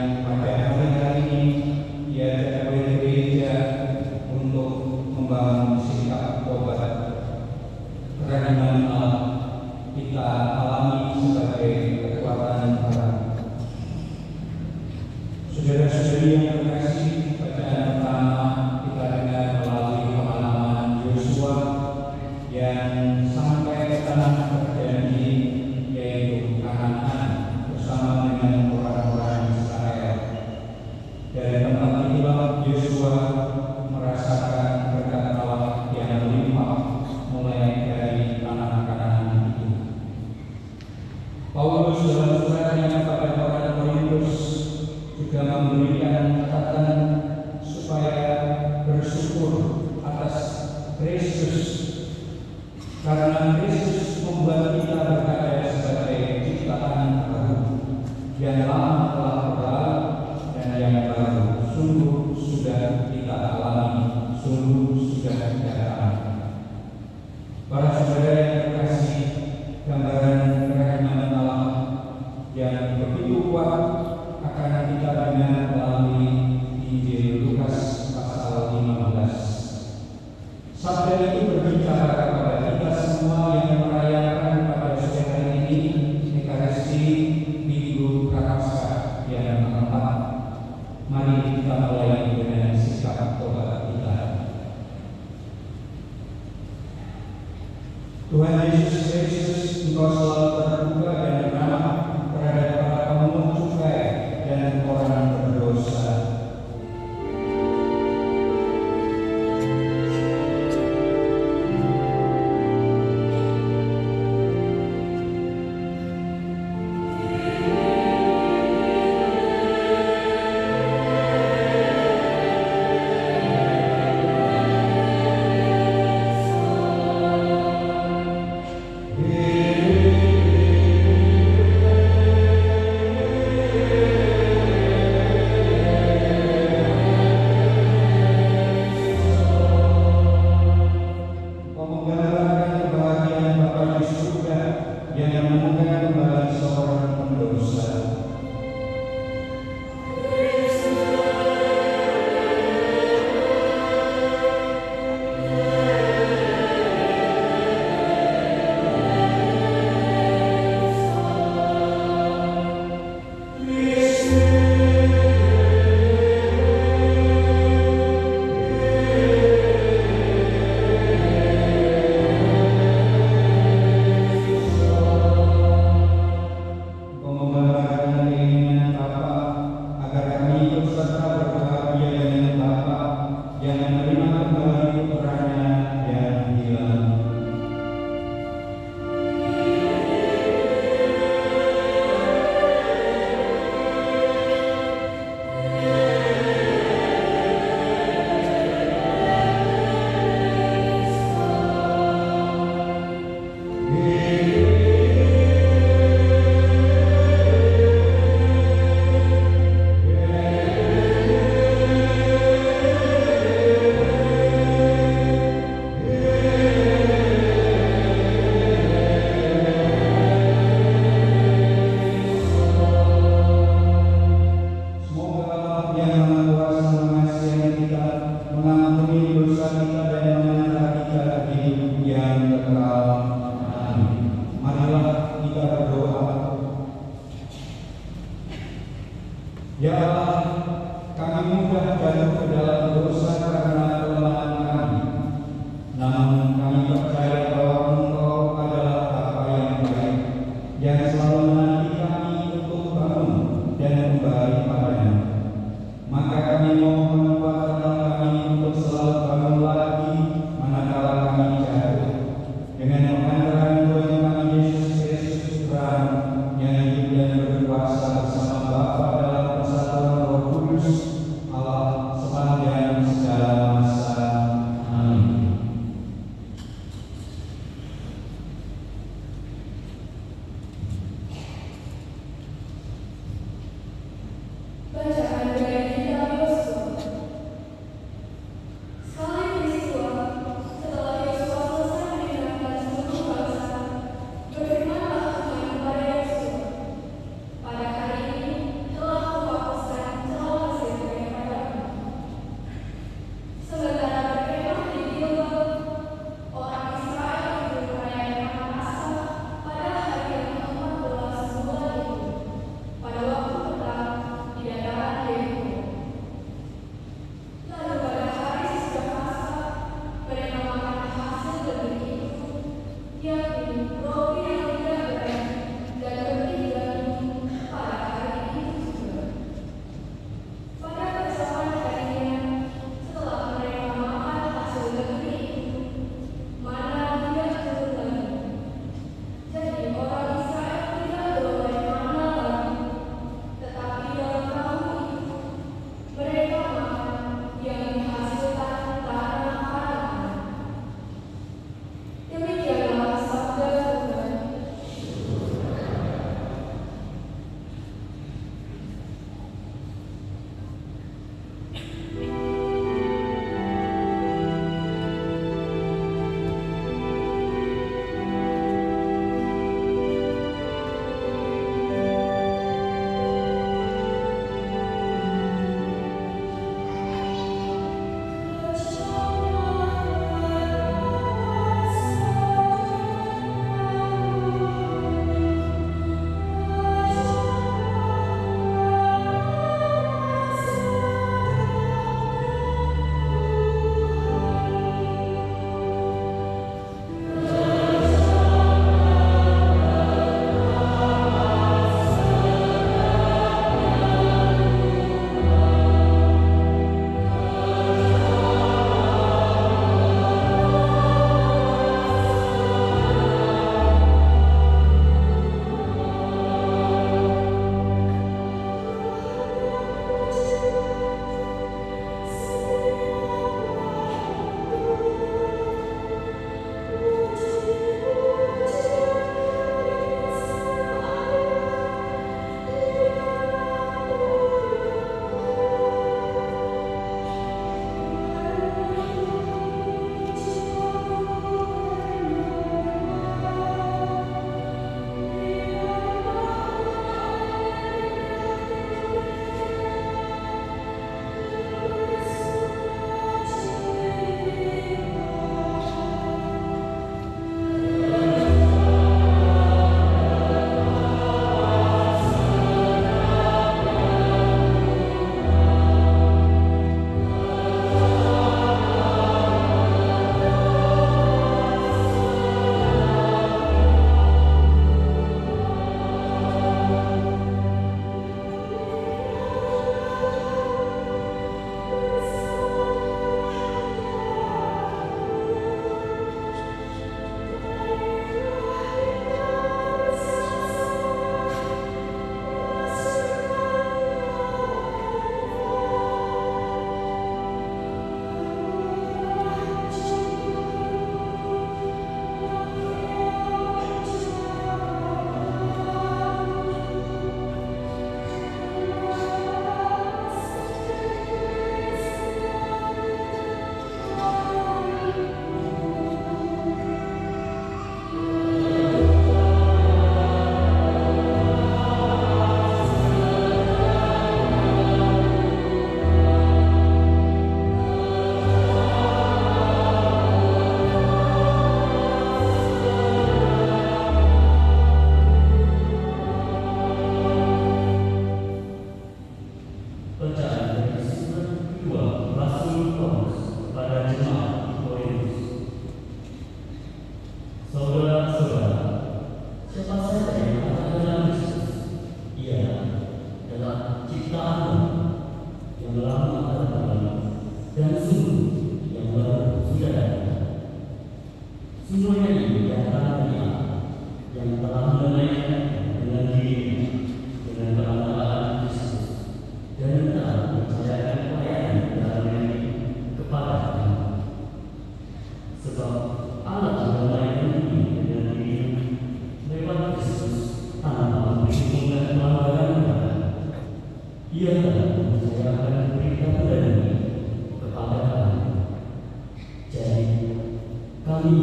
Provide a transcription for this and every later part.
yang pada hari ini diajak oleh gereja untuk membangun sikap tobat. Kerahiman Allah kita alami sebagai kekuatan Tuhan. Saudara-saudari yang terkasih, bacaan pertama kita dengar melalui pengalaman Yosua yang sampai ke tanah berjanji, yaitu Kanaan, bersama dengan orang-orang Israel. Dari tempat itulah Yosua merasakan berkat Allah yang melimpah mulai dari tanah Kanaan itu. Paulus dalam suratnya kepada orang Korintus juga memberikan catatan supaya bersyukur atas Kristus, karena Kristus membuat kita berada sebagai ciptaan baru, yang lama telah berlalu dan yang baru sungguh sudah kita alami, sungguh sudah kita alami. Para saudara yang terkasih, gambaran kerahiman Allah yang begitu kuat akan kita dengar melalui Injil Lukas pasal 15. Sabda itu berbicara kepada kita semua yang merayakan pada sore hari ini Ekaristi Minggu Prapaskah yang keempat. Mari kita mulai dengan sikap tobat kita. Tuhan Yesus Kristus, Engkau selalu terbuka dan ramah terhadap para pemungut cukai dan orang berdosa. Ya Allah, kami mudah jatuh ke dalam dosa karena kelemahan kami. Namun kami percaya bahwa Engkau adalah Bapa yang baik, yang selalu menanti kami untuk bangun dan kembali padanya. Maka kami mohon kekuatan kami untuk selalu bangun lagi manakala kami jatuh, dengan mengandalkan Tuhan kami Yesus Kristus Tuhan yang hidup dan berkuasa bersama Bapa dalam persatuan Roh Kudus, Allah sepanjang segala Bacaan dari surat kedua Rasul Paulus kepada jemaat di Korintus. Saudara-saudara, siapa saja yang ada dalam Kristus, ia adalah ciptaan baru, yang lama telah berlalu dan sungguh yang baru sudah datang. Semuanya ini datang dari Allah yang telah menaikkan dengan dirinya dengan perantaraan Kristus dan telah mempercayakan pelayanan dalam ini kepada kami. Sebab Allah menaikkan ini dengan dirinya lewat Kristus tanpa memperhitungkan pelanggaran kita. Ia telah mempercayakan berita dan ini kepada kami. Jadi kami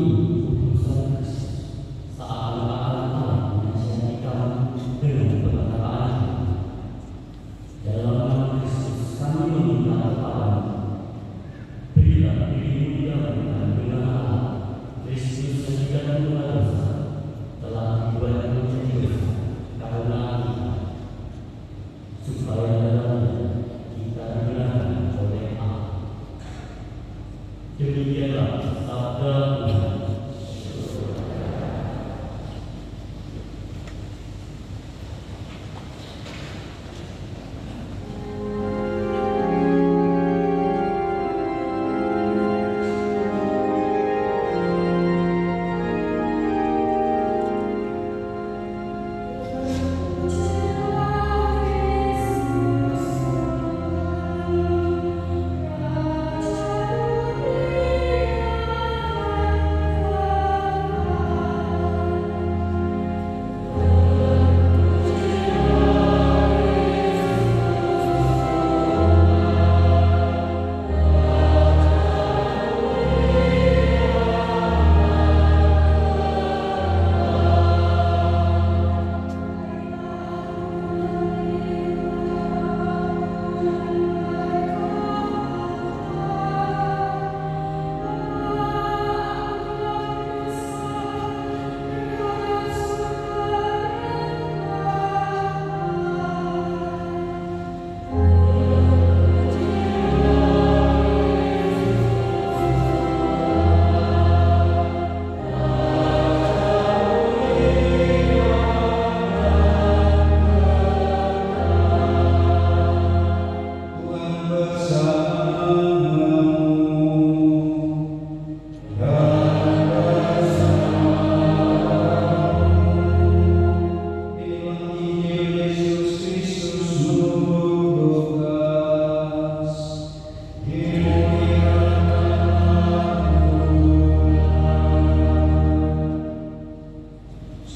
utusan Kristus seakan-akan Allah menasihati kami dengan perkataan dalam nama Kristus kami meminta kepadamu, berilah dirimu didamaikan dengan Allah. Kristus menjadikan dosa telah dibuat menjadi dosa karena kita, supaya dalamnya kita dibenarkan oleh Allah. Demikianlah sabda Tuhan.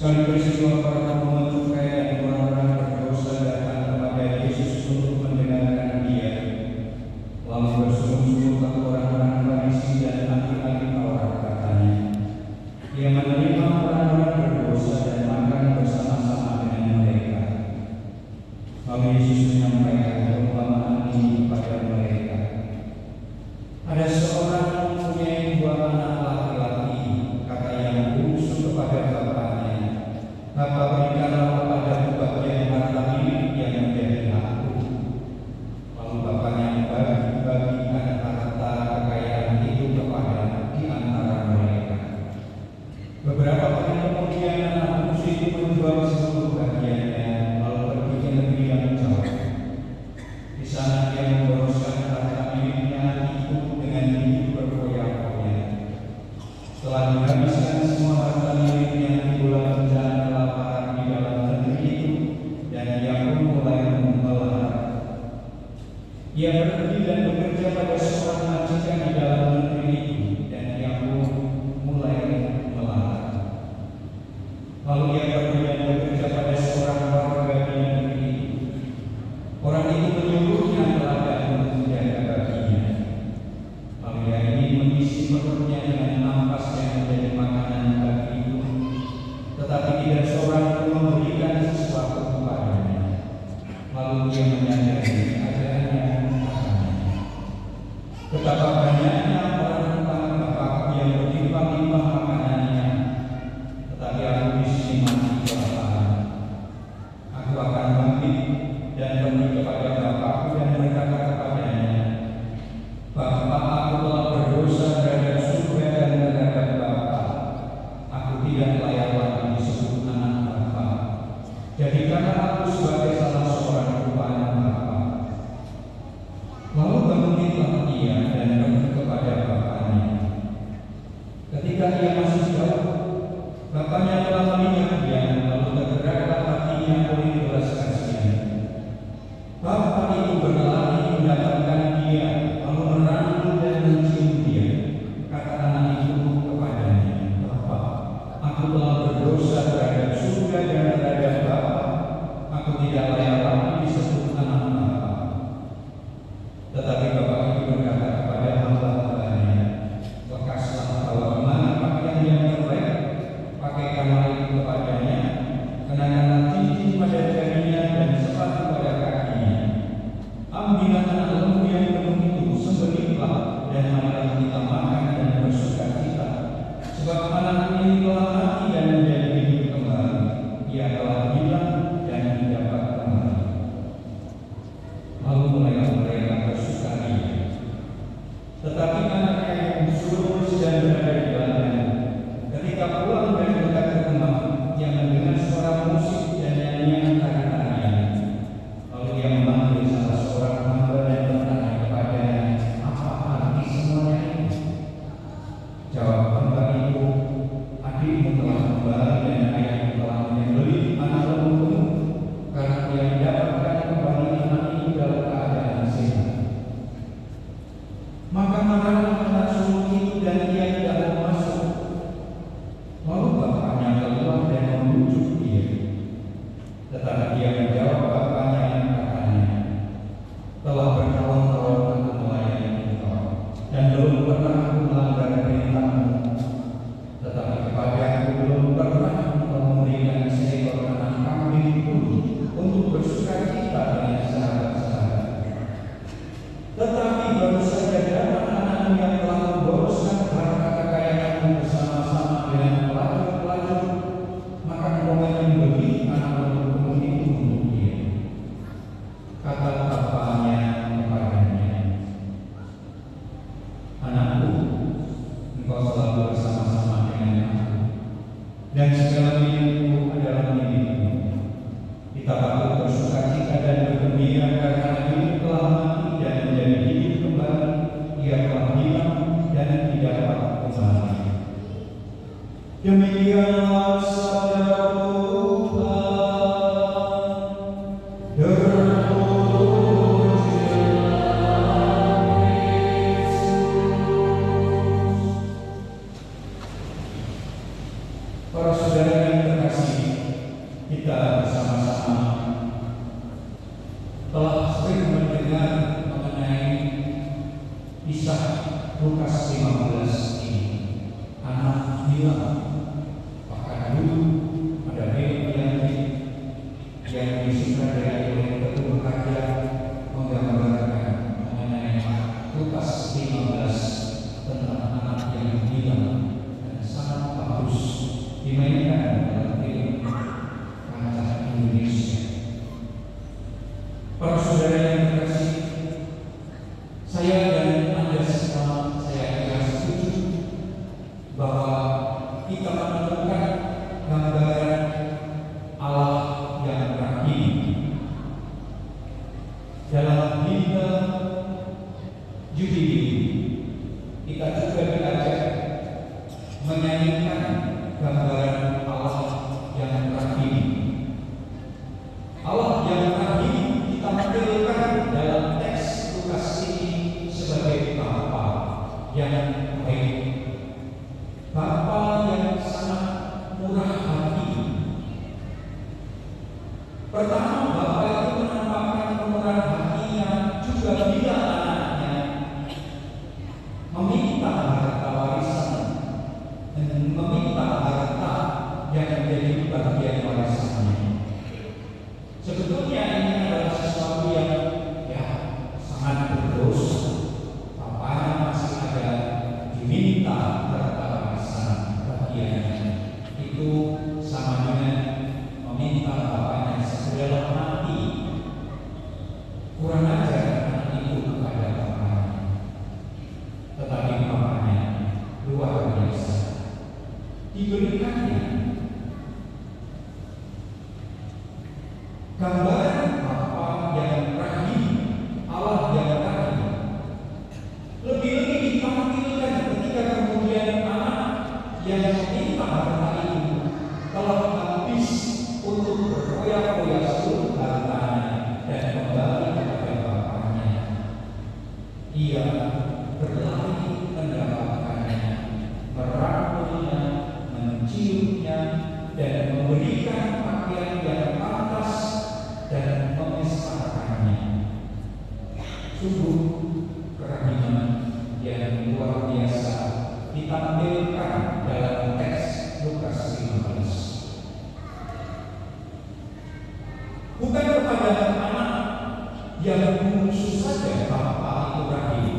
Sekali peristiwa para pemuncul dan orang-orang berdosa datang kepada Yesus untuk mendengarkan Dia, lalu bersungguh-sungguh orang-orang Farisi dan ahli-ahli Taurat katanya, Ia menerima orang-orang berdosa dan makan bersama-sama dengan mereka. Lalu Yesus menyampaikan perumpamaan ini kepada mereka. Ada seorang mempunyai dua anak laki-laki, kata yang bungsu kepada bapaknya, Bapa, berikanlah kepadaku bagian harta milik yang menjadi hakku. Lalu bapaknya membagi-bagikan harta kekayaan itu kepada di antara mereka. Beberapa hari kemudian anak bungsu itu menjual seluruh bagiannya, lalu pergi ke negeri yang jauh. Di sana dia memboroskan harta miliknya itu dengan hidup berfoya-foya. Setelah menghabiskan semua harta miliknya, timbullah bencana kelaparan di dalam negeri itu, dan ia pun mulai melarat. Ia berhenti dan bekerja pada seorang majikan di dalam negeri itu, dan ia pun mulai melarat. Lalu ia pergi dan bekerja pada seorang warga di negeri itu. Orang itu menyuruhnya teladan untuk menjaga baginya. Lalu ia ingin mengisi perutnya dengan ampas yang menjadi makanan bagi itu, tetapi tidak seorang pun memberikan sesuatu kepadanya. Lalu dia menyadari keadaannya katanya, betapa banyaknya orang ketika ia masih jauh, bapaknya telah melihat dia, lalu tergeraklah hatinya oleh belas kasihan. Bapak itu berlari mendapatkan dia, lalu merangkul dan mencium dia. Kata anak itu kepadanya, "Bapak, aku telah berdosa terhadap surga dan terhadap Bapak. Aku tidak layak lagi disebut anak Bapak." Tetapi bapak itu berkata kepada hamba-hambanya, "Lekaslah bahwa kemana pakaian yang terbaik, pakaikanlah itu kepadanya, kenakanlah cincin pada jarinya dan sepatu pada kakinya. Ambillah anak lembu yang penuh itu, sembelihlah, dan marilah kita makan dan bersukacita. Sebab anak ini telah mati dan menjadi hidup kembali. Ia telah hilang dan didapat kembali." Lalu mulailah mereka bersukaria. Tetapi anaknya yang bungsu sedang berada di belakangnya. Ketika pulang dari dekat ke rumah, ia mendengar suara musik dan nyanyian tari-tarian. Lalu ia memanggil salah seorang hamba dan bertanya kepadanya, "Apa arti semuanya ini?" Jawab hamba itu, "Adikmu telah kembali dan ayahmu telah menyembelih anak lembu penuh, karena ia mendapatkan kembali anak itu dalam keadaan sehat." Maka marahlah anak sulung itu dan ia tidak mau masuk. Lalu bapaknya keluar dan membujuk dia. Tetapi dia menjawab bapaknya dan katanya, "Telah bertahun-tahun aku melayani engkau, dan belum pernah aku melanggar perintahmu. Tetapi kepadaku belum pernah engkau memberikan seekor anak kambing pun untuk bersukacita dengan sahabat-sahabat. Tetapi baru saja datang anakmu yang telah memboroskan harta kekayaanmu bersama-sama dengan pelacur-pelacur, maka engkau menyembelih anak lembu penuh itu untuk dia." Kata bapaknya kepadanya, "Anakku, engkau selalu bersama-sama dengan aku, dan segala milikku adalah milikmu. Kita patut bersukacita dan bergembira karena ini telah mati dan menjadi hidup kembali. Ia telah hilang dan didapat kembali." Demikianlah sabda Tuhan. Para saudara yang terkasih, kita bersama-sama telah sering mendengar mengenai kisah Lukas 15 ini. Anak hilang. Bahkan dulu ada film yang disutradarai oleh ketua kerajaan menggambarkan mengenai Lukas 15 tentang anak yang hilang, dan sangat bagus dimainkan dalam film kancah Indonesia. Para saudara yang terkasih, saya dan Anda semua, saya kira setuju bahwa kita menemukan gambaran Allah yang rahim dalam Bimbel Jubilee. Kita juga diajak menyanyikan gambaran Allah yang rahim. Allah yang rahim kita menemukan dalam teks Lukas ini sebagai Bapa yang baik, Bapa yang sangat murah hati. Pertama, Bapa itu menampakkan kemurahan hatinya juga bila anaknya meminta harta warisan Ia berlari mendapatkannya, merangkulnya, menciumnya, dan memberikan pakaian yang pantas dan memesrakannya. Sungguh kerahiman yang luar biasa ditampilkan dalam teks Lukas 15. Bukan kepada anak yang bungsu saja Bapa itu rahim.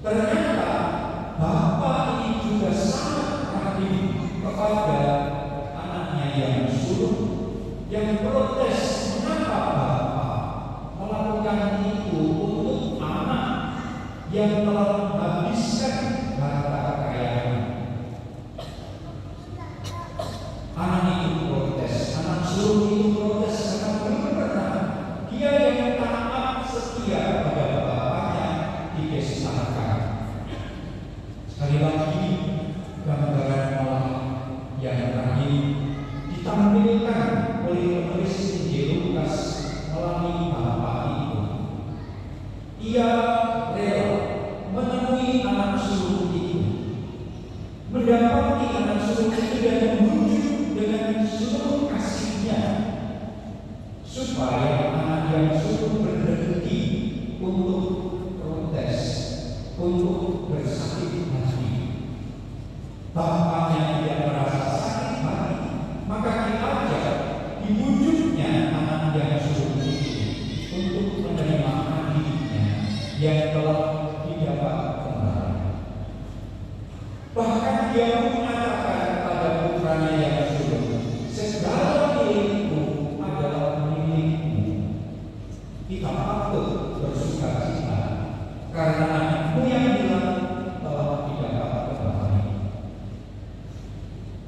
Ternyata Bapa ini juga sangat rahim kepada anaknya yang sulung, yang protes mengapa Bapa melakukan itu untuk anak yang telah menghabiskan harta kekayaan. Anak itu protes, anak sulung itu protes karena belum pernah dia yang taat setia pada bapaknya dipesahkan. Sekali lagi gambaran Allah yang rahim ditampilkan oleh penulis Injil Lukas melalui Bapa itu. Ia rela menemui anak sulung itu, mendapati anak sulung itu dan membujuk dengan seluruh kasihnya, supaya anak yang sulung berhenti untuk protes, untuk bersakit hati. Bapaknya tidak merasa sakit hati, maka diajak, dibujuknya anak yang sulung itu untuk menerima adiknya yang telah didapat kembali. Bahkan dia mengatakan kepada putranya yang sulung, segala milikku adalah milikmu. Kita patut bersuka cita karena anakmu yang hilang telah didapat kembali.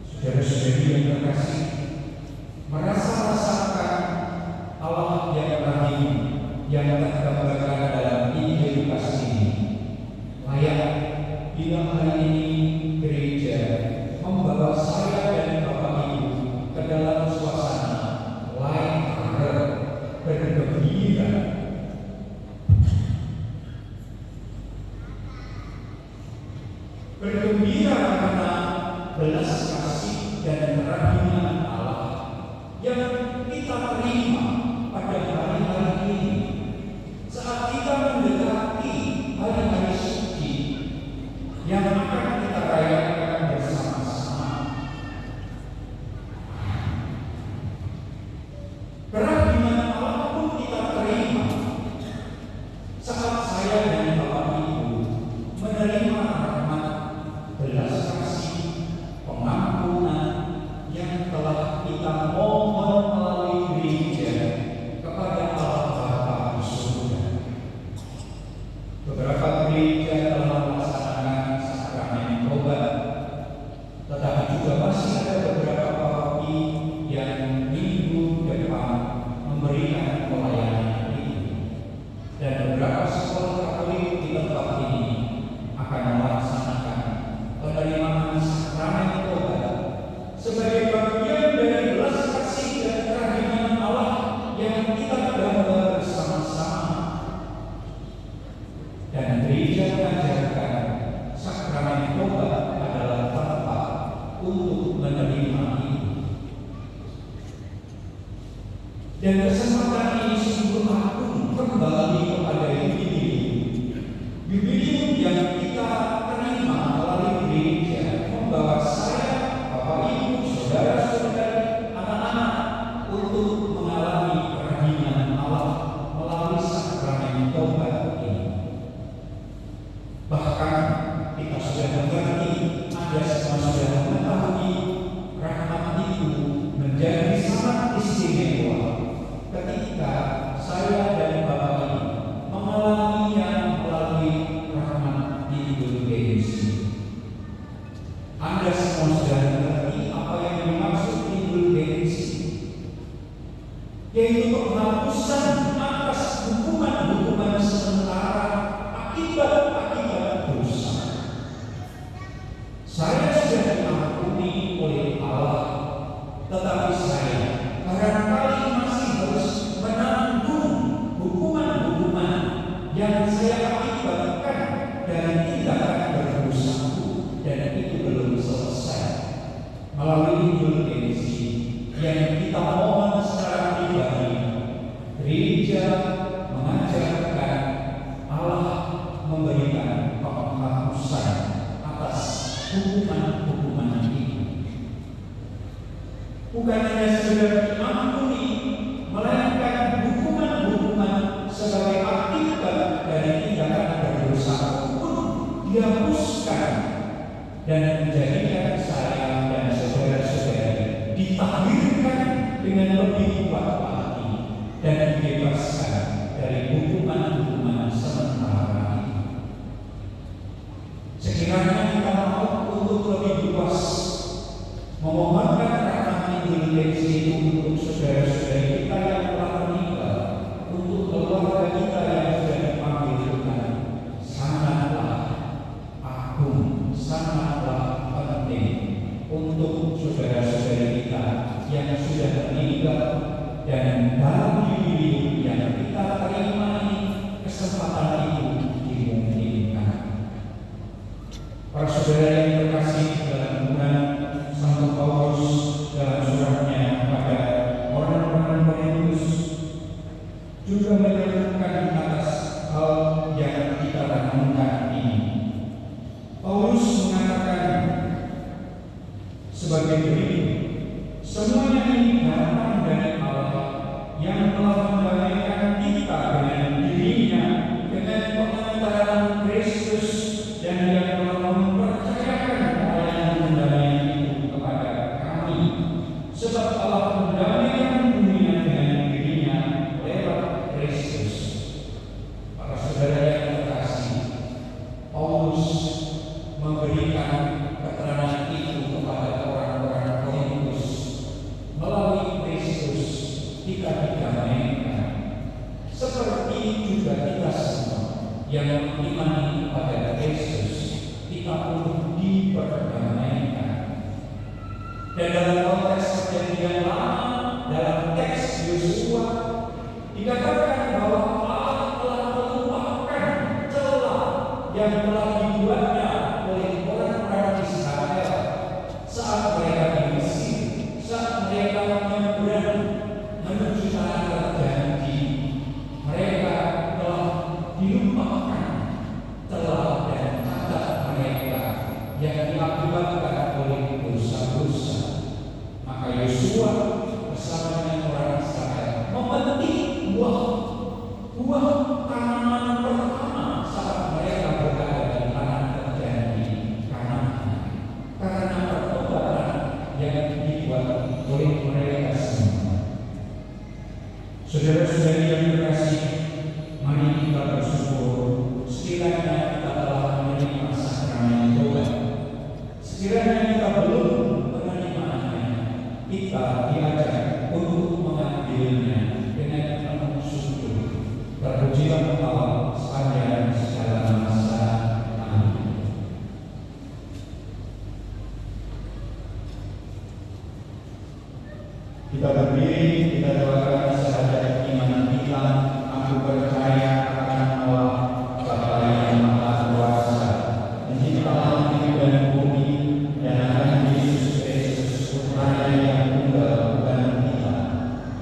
Saudara-saudari yang terkasih, merasa-rasakan Allah yang rahim yang tergambarkan dalam Injil Lukas ini. Layak bila hari ini gereja membawa saya dan Bapak Ibu ke dalam suasana light heart, bergembira. Bergembira karena belas kasih dan kerahiman Allah yang kita terima pada hari-hari ini saat kita mendekati hari-hari suci yang akan kita rayakan bersama-sama. Kerahiman Allah pun kita terima saat saya dan Bapak Ibu menerima rahmat, belas kasih, pengampunan yang telah kita mohon melalui gereja kepada Allah Bapa di surga. Beberapa gereja telah melaksanakan sakramen tobat, tetapi juga masih ada beberapa paroki yang minggu depan memberikan pelayanan itu, dan beberapa sekolah Katolik di tempat ini akan melaksanakan penerimaan sakramen tobat sebagai bagian dari belas kasih dan kerahiman Allah yang kita gambar bersama-sama. Dan gereja mengajarkan sakramen tobat adalah tempat untuk menerima itu. Dan kesempatan ini sungguh agung kembali kepada Yubilium yang kita terima melalui gereja, membawa saya, Bapak Ibu, saudara-saudari, anak-anak untuk mengalami kerahiman Allah melalui sakramen tobat ini. Bahkan kita sudah mengerti, Anda semua sudah mengetahui rahmat itu menjadi sangat istimewa ketika saya dan Bapak Ibu mengalaminya melalui rahmat indulgensi. Anda semua sudah mengerti apa yang dimaksud indulgensi, yaitu penghapusan atas hukuman-hukuman sementara akibat-akibat dosa. Saya sudah diampuni oleh Allah, tetapi saya barangkali masih harus menanggung hukuman-hukuman yang saya akibat hukuman-hukuman ini. Bukan hanya sekedar diampuni, melainkan hukuman-hukuman sebagai akibat dari tindakan berdosa pun dihapuskan dan menjadikan saya dan saudara-saudari ditahbirkan dengan lebih kuat lagi dan dibebaskan dari hukuman-hukuman sementara ini. Sekiranya kita mau untuk lebih luas memohonkan rahmat indulgensi untuk saudara-saudari kita yang telah meninggal, untuk keluarga kita yang sudah dipanggil Tuhan, sangatlah agung, sangatlah penting untuk saudara-saudari kita yang sudah meninggal dan dalam hidup yang kita terima ini kesempatan itu dimungkinkan. Para saudara yang terkasih, dalam bulan Santo Paulus dalam suratnya kepada orang-orang Korintus juga menyebutkan atas hal yang kita renungkan ini. Paulus mengatakan sebagai berikut, semuanya ini datang dari Allah yang telah mendamaikan kita dengan dirinya dengan pengantaran Kristus, dan yang telah mempercayakan pelayanan pendamaian itu kepada kami, sebab Allah mendamaikan dunia dengan dirinya lewat Kristus. Para saudara yang terkasih, Paulus memberikan keterangan itu kepada orang-orang Korintus. Melalui Kristus kita didamaikan, seperti juga kita semua yang beriman kepada Kristus, kita pun diperdamaikan. Dan dalam konteks perjanjian lama, dalam teks Yosua, dikatakan bahwa Allah telah melupakan celah yang telah dibuatnya oleh orang-orang Israel saat mereka di Mesir, saat mereka menyeberang menuju tanah terjanji. Mereka telah dilupakan celah dan cacat mereka yang diakibatkan oleh dosa-dosa. Maka Yosua bersama dengan orang Israel memetik buah tanaman pertama saat mereka berada di tanah terjanji karena pertobatan yang dibuat oleh mereka semua. Saudara-saudari yang terkasih, mari kita bersyukur sekiranya kita telah menerima sakramen tobat. Sekiranya kita belum menerimanya, kita diajak untuk mengambilnya dengan penuh syukur. Terpujilah Allah sepanjang segala masa. Amin. Kita berdiri, kita doakan syahadat iman kita. Aku percaya akan Allah, Bapa yang Maha Kuasa, Pencipta langit dan bumi, dan akan Yesus Kristus, Putranya yang tunggal Tuhan kita,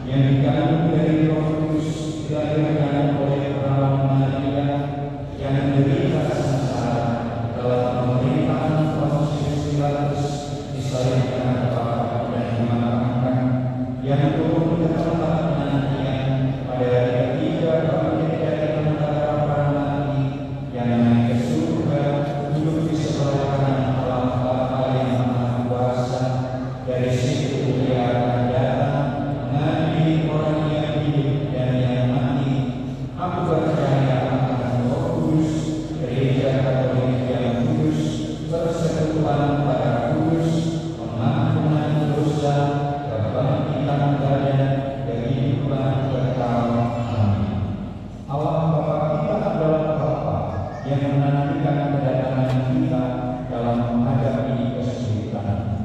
yang dikandung dari Roh Kudus, dilahirkan oleh perawan Maria, yang menderita sengsara dalam pemerintahan Pontius Pilatus, disalibkan Bapa dan dimakamkan, yang turun ke tempat penantian pada hari ketiga bangkit dari antara para mati, yang naik ke surga, duduk di sebelah kanan Allah Bapa yang Maha Kuasa. Dari situ Dia akan datang mengadili orang yang hidup dan yang mati. Aku percaya akan Roh Kudus, Gereja Katolik yang kudus, persekutuan para kudus, pengampunan dosa, kebangkitan badan, kehidupan kekal. Amin. Allah Bapa kita adalah Bapa yang menantikan kedatangan kita dalam menghadapi kesulitan.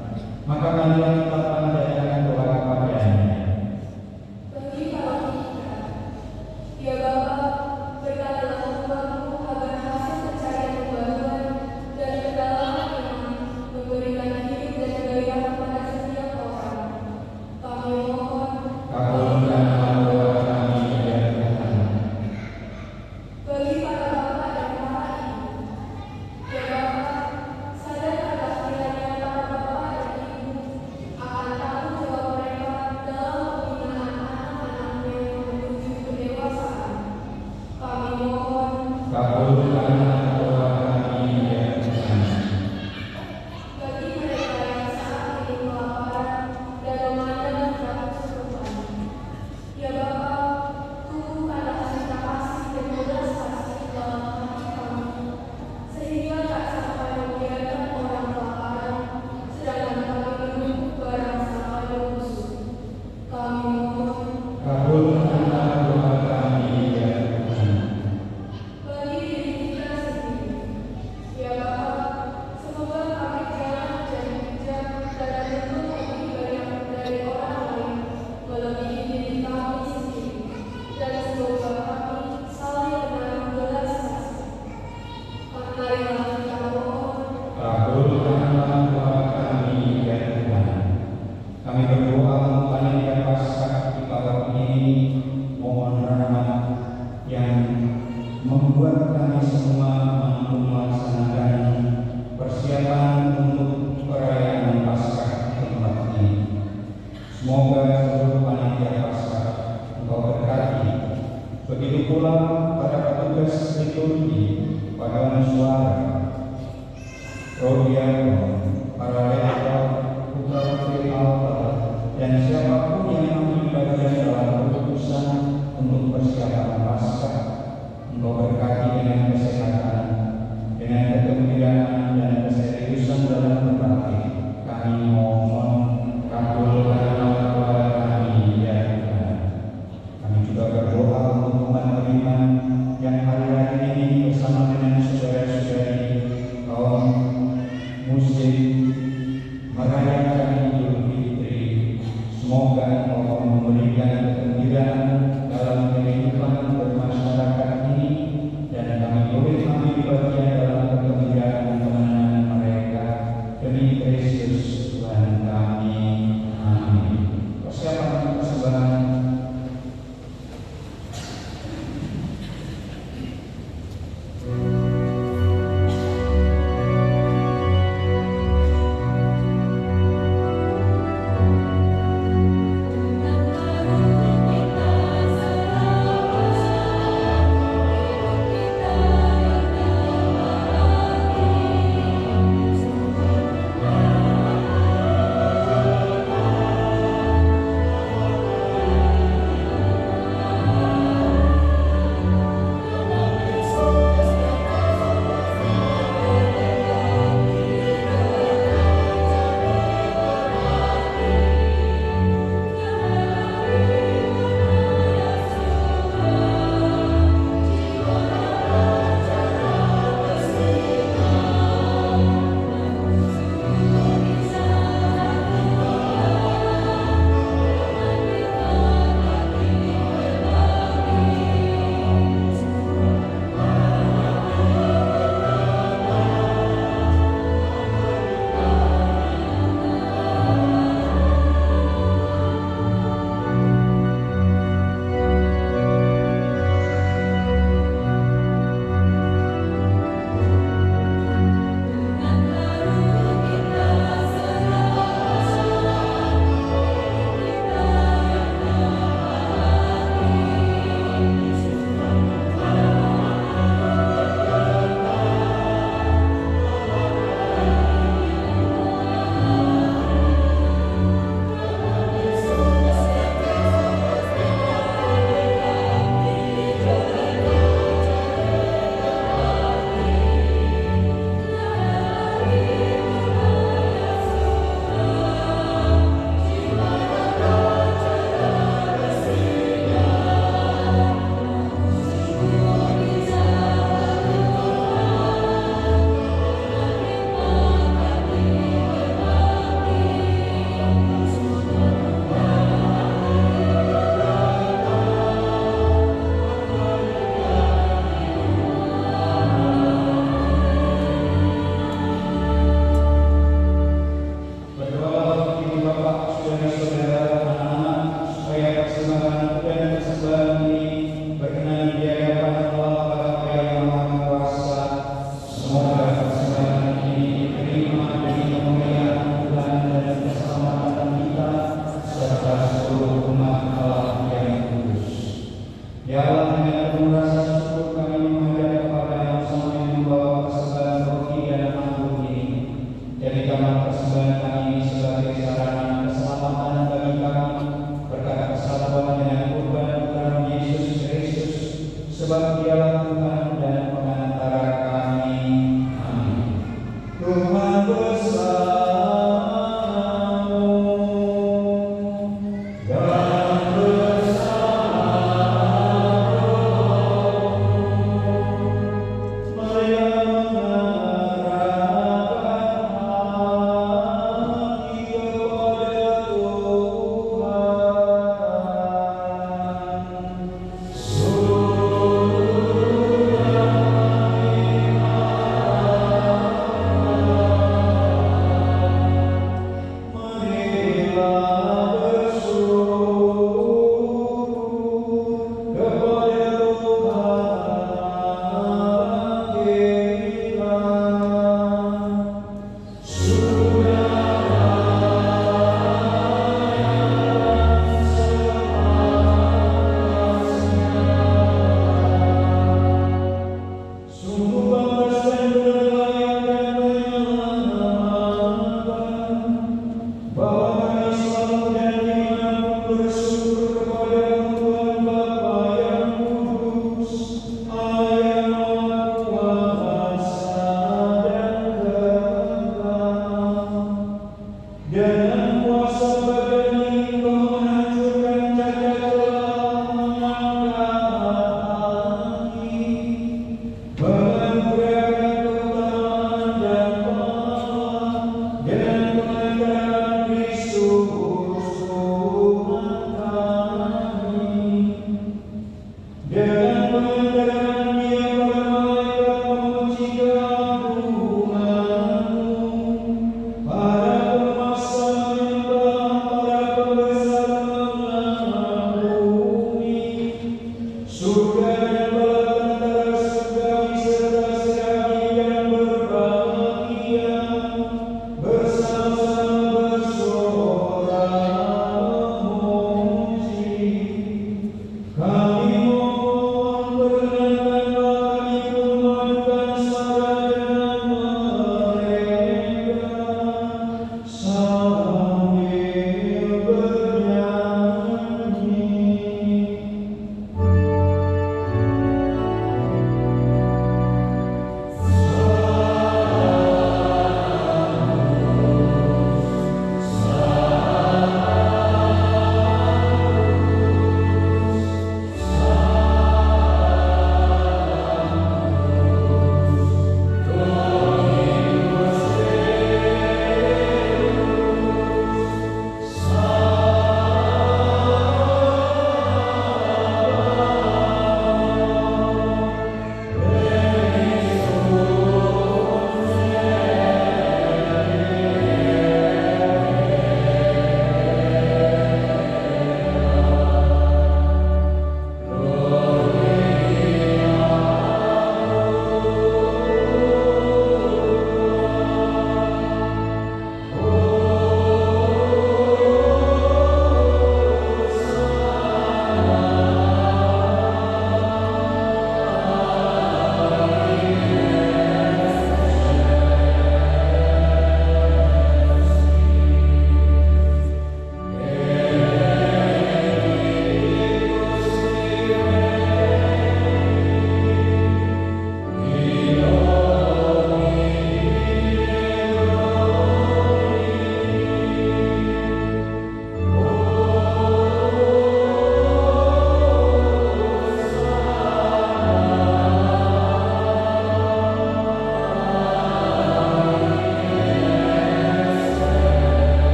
Maka marilah kita panjatkan doa kepadanya. Bagi para kita, ya Bapa, berkatilah umatmu agar hasil pencarian pembaruan dan kedalaman iman memberikan hidup dan gairah kepada setiap orang. Kami mohon, Kabulkanlah doa kami ya Tuhan. bagi para bapak dan para ibu, membuat kami semua mampu melaksanakan persiapan untuk perayaan Paskah tempat ini. Semoga seluruh panitia Paskah Engkau berkati, begitu pula para petugas liturgi, paduan suara, Rodiano, para lektor, putra putri altar, dan siapapun yang ambil bagian dalam keputusan untuk persiapan Paskah. Engkau berkati dengan kesehatan, dengan kegembiraan dan keseriusan dalam berbakti. Kami mohon kabulkanlah doa kami ya Tuhan. Kami juga berdoa untuk umat beriman yang hari-hari ini bersama dengan saudara-saudari kaum muslim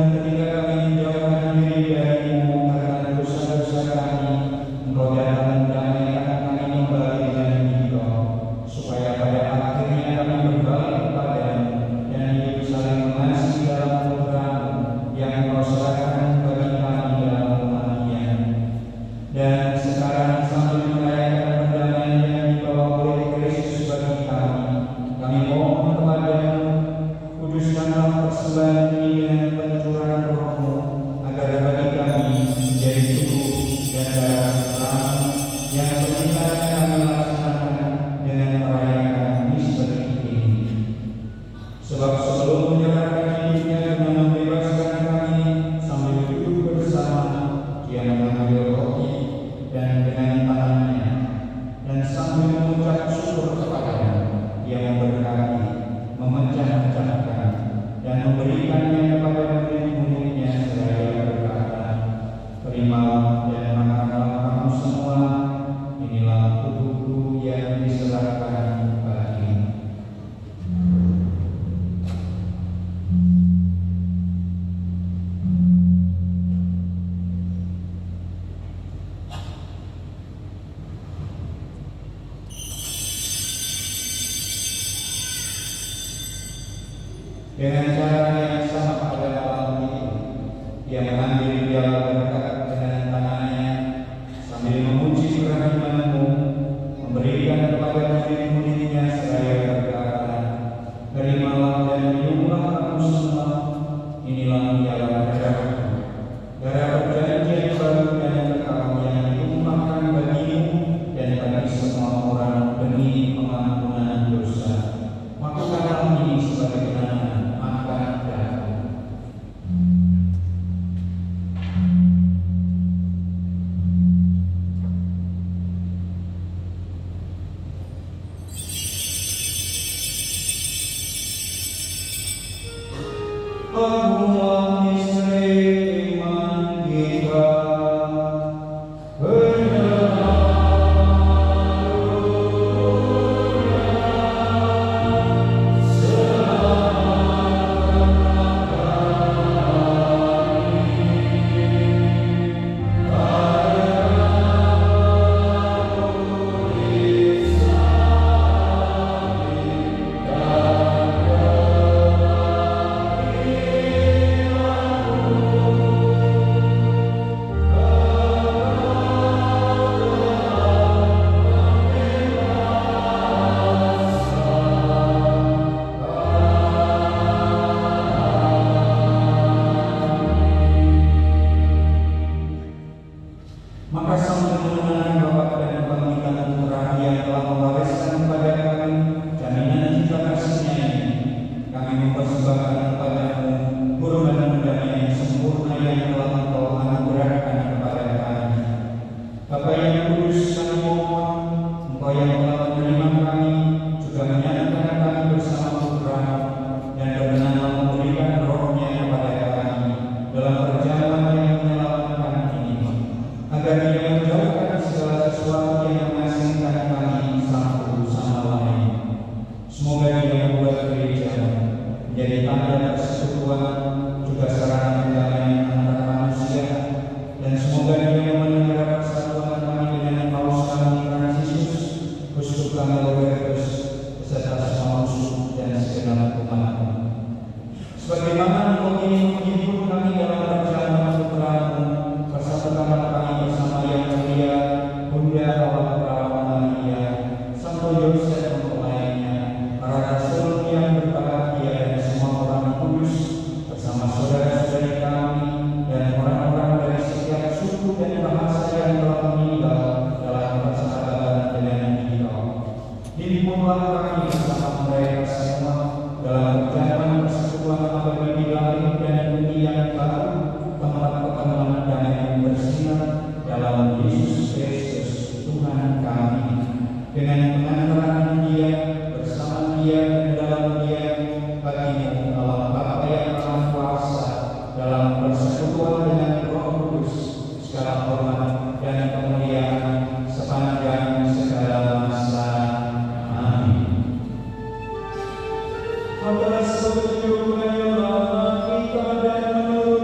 ketika kami menjauhkan diri dari-Mu karena dosa-dosa kami, Engkau datang mendamaikan kami kembali dengan Engkau, supaya pada akhirnya kami berbalik kepada-Mu dan hidup saling mengasihi dalam putra-Mu yang Engkau serahkan bagi kami dalam kematian. Dan sekarang sambil merayakan perdamaian yang dibawa oleh Kristus bagi kami mohon kepada-Mu, kuduskanlah persembahan ini dengan pencurahan Roh-Mu, agar bagi kami menjadi tubuh dan darah Tuhan yang sebentar kami laksanakan dengan merayakan misteri ini. Sebab sebelum menyerahkan hidupnya dengan membebaskan kami sambil duduk bersama, Dia mengambil roti dan dengan tangannya, dan sambil mengucap syukur kepada-Nya, Dia memberkati, memecah-mecahkan, dan memberikannya kepada murid-murid-Nya seraya berkata, "Terimalah dan makanlah kamu semua, inilah tubuhku yang diserahkan bagimu." Dengan cara yang sama pada malam itu, Dia mengambil piala berkat dengan tangannya, sambil memuji kerahiman-Mu, memberikan kepada murid-murid-Nya seraya berkata, "Terimalah dan minumlah kamu semua, inilah piala darah-Ku, darah perjanjian baru dan kekal yang ditumpahkan bagimu dan bagi semua orang demi pengampunan dosa. Lakukanlah ini sebagai kenangan akan aku." Agungan misteri iman kita, maka sambil mengenang Bapa dan kebangkitan Putra yang telah mewariskan kepada kami jaminan cinta kasih-Nya ini, kami mempersembahkan kepada-Mu kurban damai yang sempurna yang telah Engkau anugerahkan kepada kami. Bapa yang kudus, kami mohon Engkau yang telah menerima kami juga menyatukan kami bersama Putra-Mu dan berkenan memberikan Roh-Nya kepada kami dalam perjalanan yang menyelamatkan ini, agar Dia menjauhkan segala sesuatu yang mengasingkan kami satu sama lain. Semoga Dia membuat gereja menjadi tanda persekutuan juga sarana pendamaian antara manusia, dan semoga Dia memelihara persatuan kami dengan Paus kami Fransiskus, Uskup kami Robertus, beserta semua uskup dan segenap umat-Mu. Sebagaimana Engkau ingin menghibur kami dalam perjalanan Putra-Mu, persatukanlah kami bersama Yang Mulia Bunda Allah Perawan Maria, Santo Yosef mempelainya, para rasul yang berbahagia dan semua orang kudus, bersama saudara-saudari kami dan orang-orang dari setiap suku dan bahasa yang telah meninggal dalam persahabatan dengan Engkau. Himpunlah kami bersama mereka semua dalam perjalanan persekutuan abadi di langit dan bumi yang baru, tempat kepenuhan damai yang bersinar dalam Yesus Kristus Tuhan kami, dengan pengantaran Dia, bersama Dia dan dalam Dia, bagi-Mu Allah Bapa yang Maha Kuasa, dalam persekutuan dengan Roh Kudus, segala hormat dan kemuliaan sepanjang segala masa. Amin. Atas petunjuk penyelamat kita dan menurut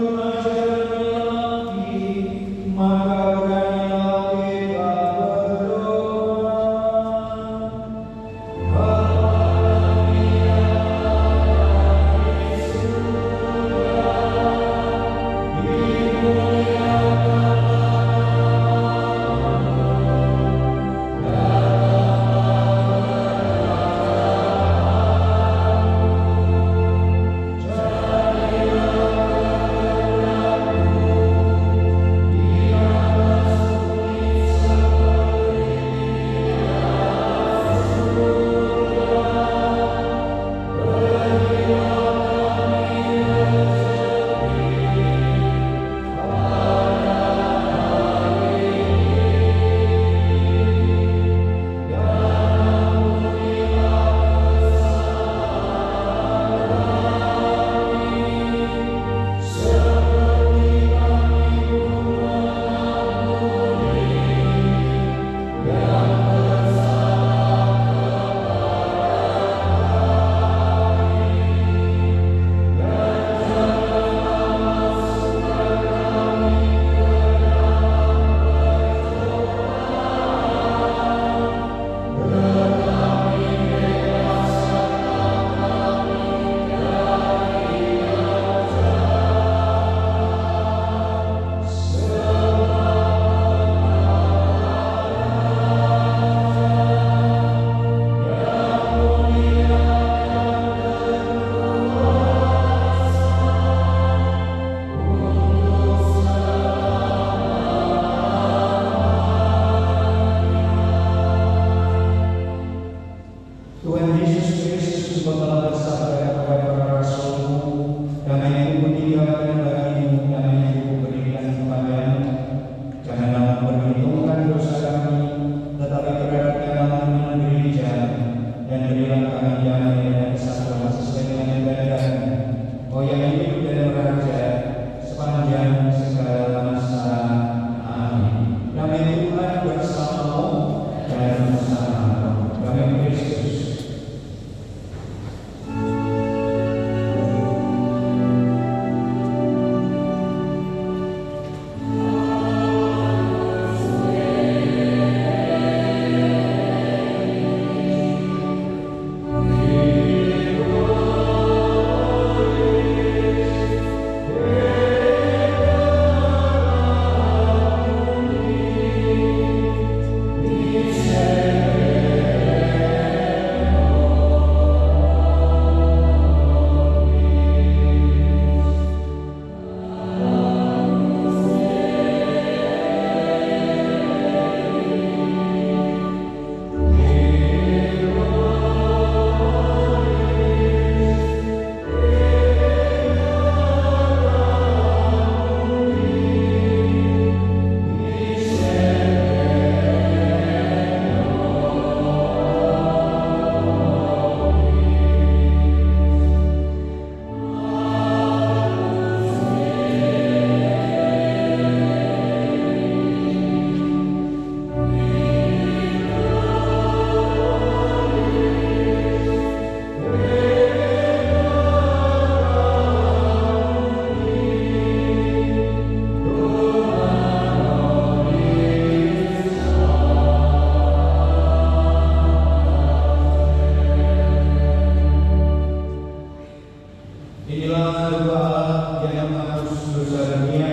seluruh dunia.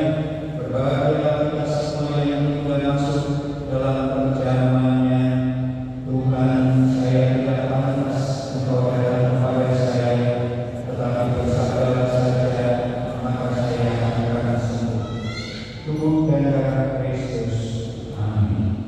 Berbahagialah kita semua yang tinggal masuk dalam perjamuannya. Tuhan, saya tidak pantas Engkau datang kepada saya, tetapi bersabdalah saja, maka saya akan sembuh. Tubuh dan darah Kristus. Amin.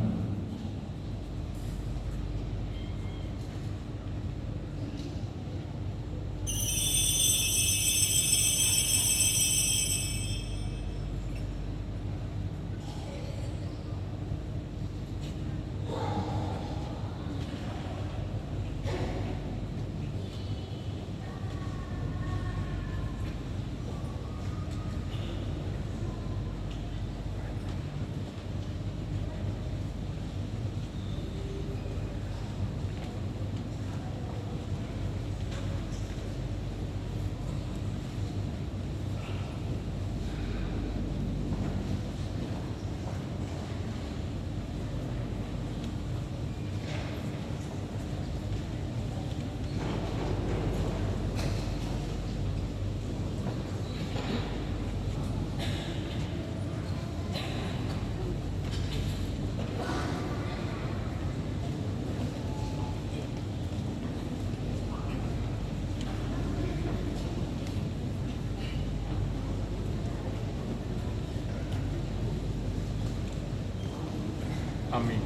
Amin.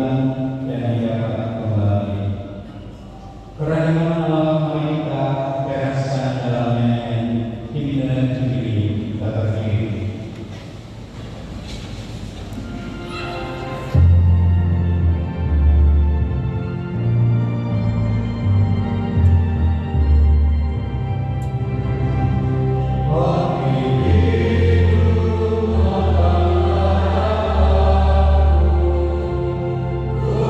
Tuhan dan Ia akan kembali. Kerahiman Allah kita bereskan dalam nyanyian himne Jubilee. Kita berdiri. Ku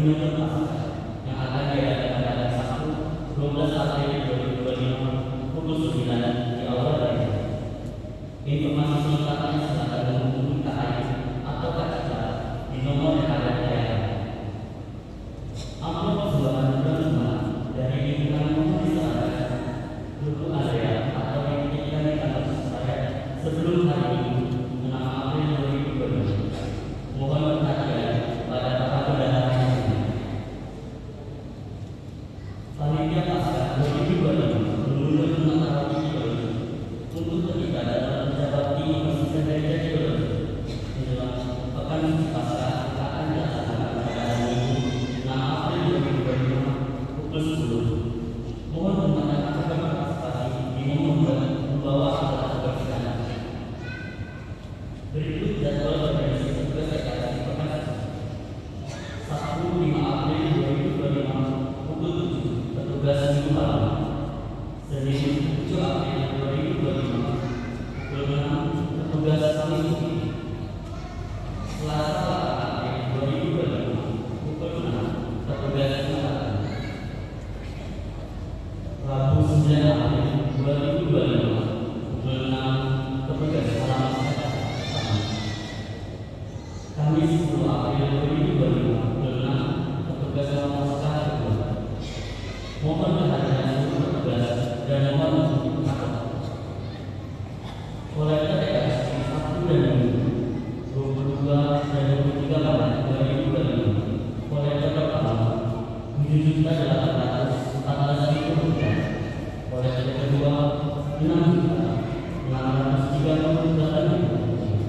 minum Paskah yang akan diadakan pada Sabtu 12 April 2025 pukul 9 di Aula Gereja. Informasi selengkapnya silakan menghubungi KAI atau KCK di nomor yang ada di layar. Amplop sumbangan bulan rumah dari lingkungan umum diserahkan Guru Area atau yang dititipkan di kantor saya sebelum hari Minggu 6 April 2025. Mohon perhatian pada para pendana ini. Panitia Paskah 2025 mengundur penata teologi untuk ketika dalam menjabat di Masjid Gereja Teologi menjelang pekan suci Paskah akan dilaksanakan pada hari Minggu 6 April 2025 pukul 10. Mohon umat dan akan berpartisipasi di momen membawa alat kebersihan. Berikut jadwal organisasi tugas deklarasi pekan Sabtu 5 April 2025 pukul 7 petugas minggu malam. Senin 7 April 2025 pukul 6 petugas Kamis putih. Selasa 8 April 2025 pukul 6 petugas Selatan. Rabu 9 April 2025 pukul 6 petugas Halaman Sehat. Kamis 10 April 2025 pukul 6 petugas Halaman Sehat. Mohon perhatian seluruh petugas dan mohon untuk takut. Kolektor deklarasi Sabtu dan Minggu 22 dan 23 Maret 2025. Kolektor pertama 7.814.000 rupiah. Kolektor kedua 6.638.000 rupiah.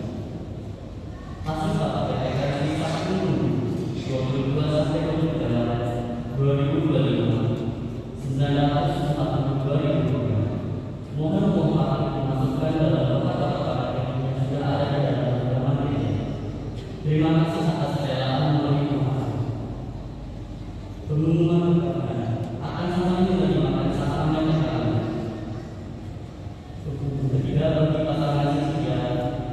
Hasil Bapak deklarasi Sabtu Minggu 22 sampai 23 Maret 2025 942.000 rupiah. Mohon dimasukkan dalam kotak-kotak yang sudah ada di dalam halaman gereja. Terima kasih atas kerelaan menerima pemahaman. Pengumuman pertama akan semuanya menerima sasaran yang terkait. Ketiga bagi pasangan setia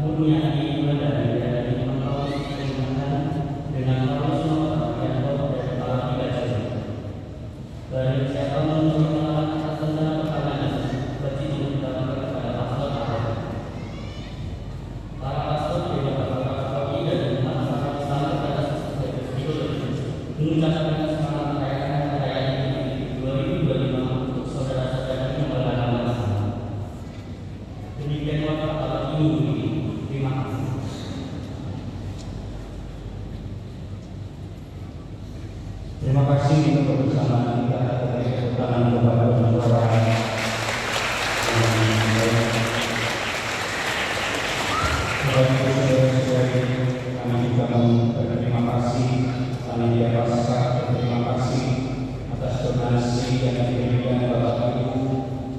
Murniati Wulandari dari Paulus Kalimantan dengan Paulus Nova yang dari Palati Gajah. Dari siapa menerima atas rencana perkawinan berarti dimintakan kepada pastor Ahad. Para pastor juga para pastoki dan masyarakat Islam kepada mengucapkan semangat merayakan perayaan ini 2025 untuk saudara-saudara yang beragama Islam. Demikian waktu kalau ini. Terima kasih. Terima kasih untuk kebersamaan kita dari keutamaan kepada orang-orang. Saudara-saudari, kami juga berterima kasih panitia Paskah, berterima kasih atas donasi yang diberikan Bapak Ibu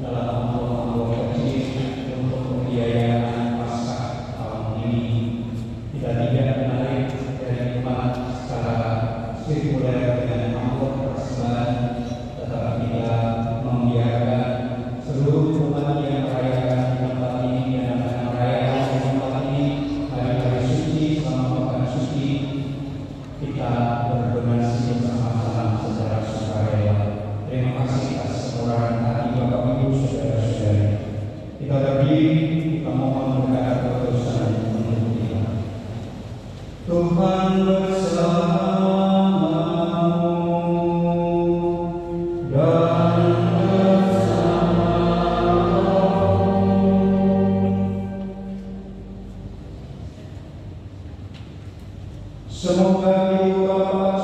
dalam amplop-amplop kecil untuk pembiayaan Paskah tahun ini. Kita tidak menarik dari umat secara sirkuler dengan amplop persembahan, tetapi kita membiarkan seluruh umat yang merayakan di tempat ini dan akan merayakan di tempat ini hari-hari suci selama pekan suci, kita berdonasi bersama-sama secara sukarela. Terima kasih atas kemurahan hati Bapak Ibu saudara-saudari. Kita berdiri, kita mohon berkat berdosa untuk kita. Tuhan bersamamu dan bersama rohmu. Semoga hidup Bapa